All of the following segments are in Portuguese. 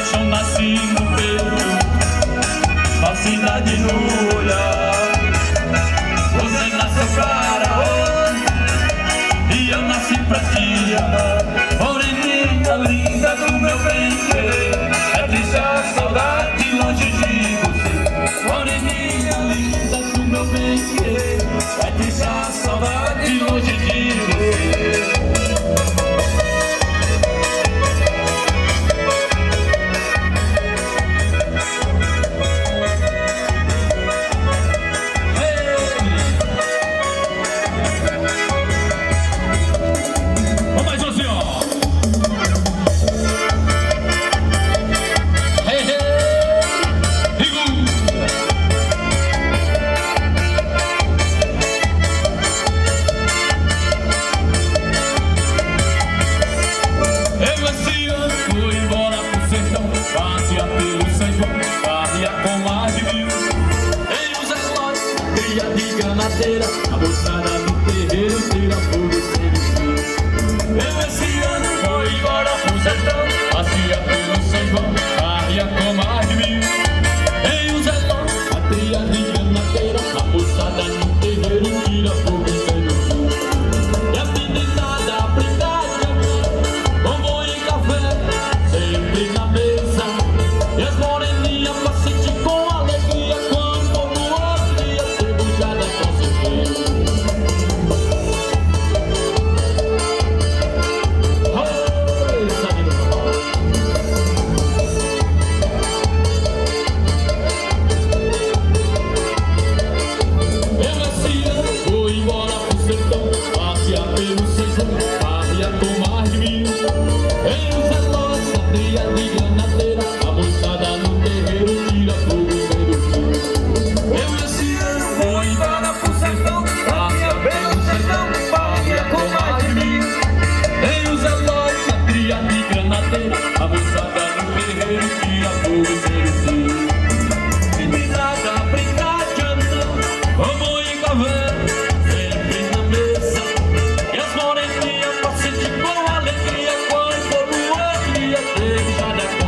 paixão nasce no peito, falsidade no olhar. Você nasceu para onde e eu nasci pra te amar. Moreninha linda do meu bem querer, é triste a saudade longe de você. Moreninha linda do meu bem querer, é triste a saudade longe de você. A moçada do terreiro tira fogo sem fim. Eu esse ano vou embora pro sertão, passeia pelo São João, arria com mais de 1000. Em Zé Ló, a tria de granadeira, a moçada do terreiro tira fogo sem fim. E a meninada aprenda a cantar, bombom e café, sempre na mesa. E as moreninhas pra sentir com alegria, quando no outro dia ser beijada com certeza. Pelo São arria com mais de 1000. Em Zé Ló, a tria de granadeira, a moçada no terreiro tira fogo sem fim. Eu esse ano vou embora pro sertão, passeia pelo sertão, arria com mais de 1000. Em Zé Ló, a tria de granadeira, a moçada no terreiro tira fogo sem fim. Meninada aprenda a cantar, bombom e café, sempre na mesa. E as moreninhas pra sentir com alegria, quando for no outro dia ter beijada com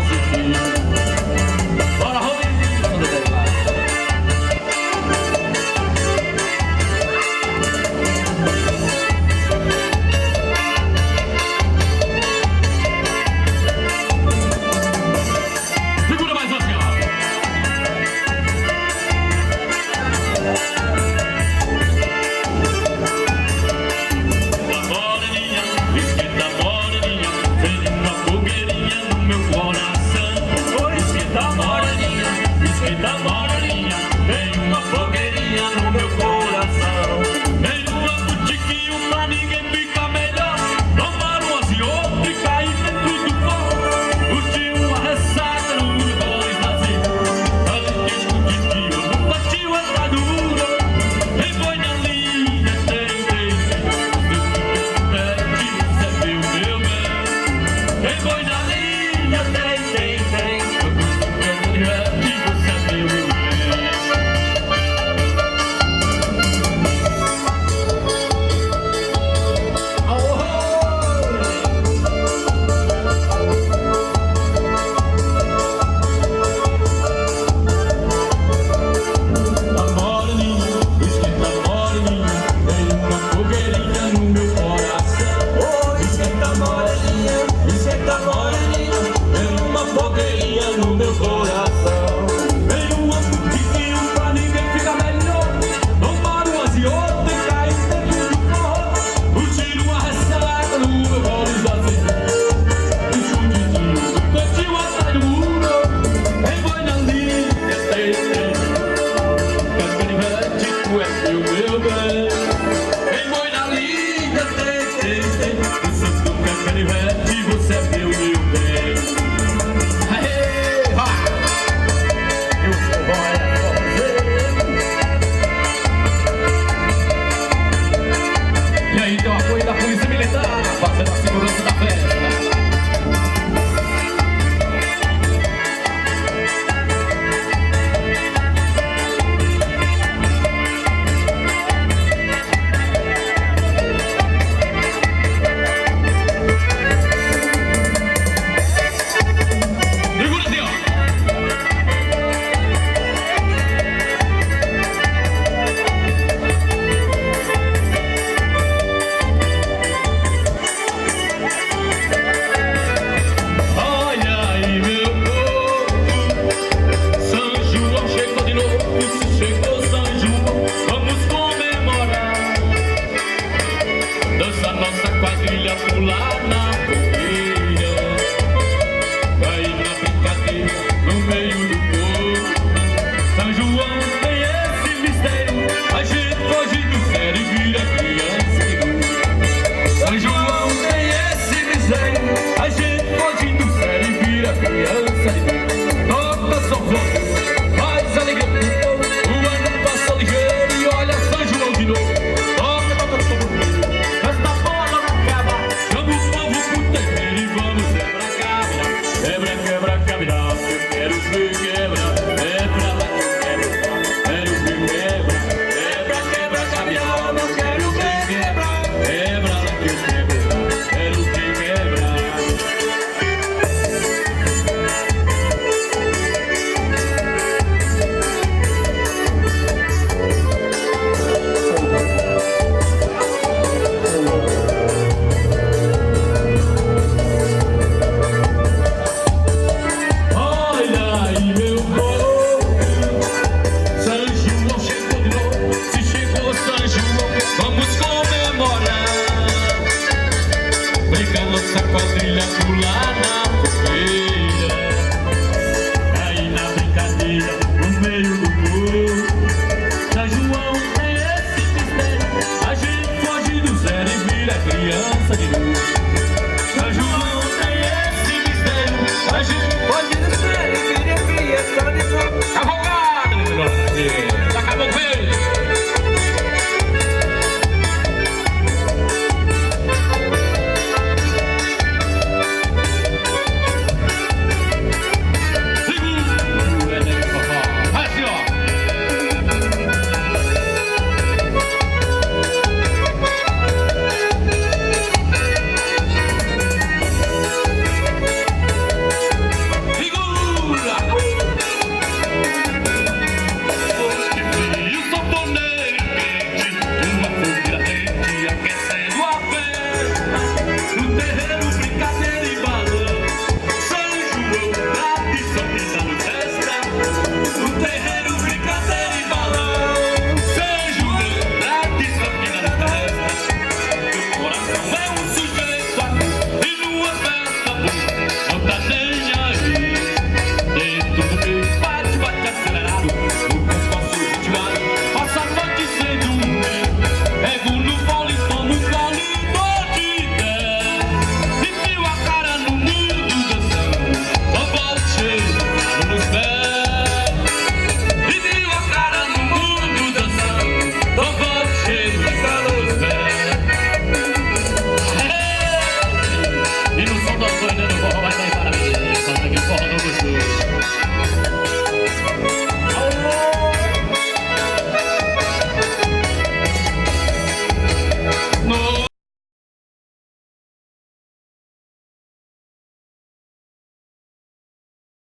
no meio do povo. São João tem esse mistério, a gente foge do sério e vira criança de novo. São João tem esse mistério, a gente foge do sério e vira criança de novo. Toca São João, faz alegria pro povo, o ano passa ligeiro e olha São João de novo. Toca, toca, toca, esta bola não acaba, chama o povo pro terreiro e vamos quebra-cabra. Quebra, quebra, cabra, eu quero ver quebra, é pra lá que eu quero, quero ver quebra. Quebra, quebra, cabra, eu quero ver quebra, é pra lá que eu quero, quero ver quebra. Olha aí, meu povo, São João chegou de novo. Se chegou São João, vamos comemorar. Briga nossa quadrilha, pular na fogueira. Aí na brincadeira, no meio do povo. São João tem esse mistério, a gente foge do zero e vira criança de novo. São João tem esse mistério, a gente foge do zero e vira criança de novo. Cavalgada, meu filho! Acabou com ele! Segura, né, papai? Vai assim, ó! Segura! E o sanfoneiro quente, uma fogueira quente aquecendo a festa. No terreiro, brincadeira e balão. São João, tradição que dá no festa. No terreiro,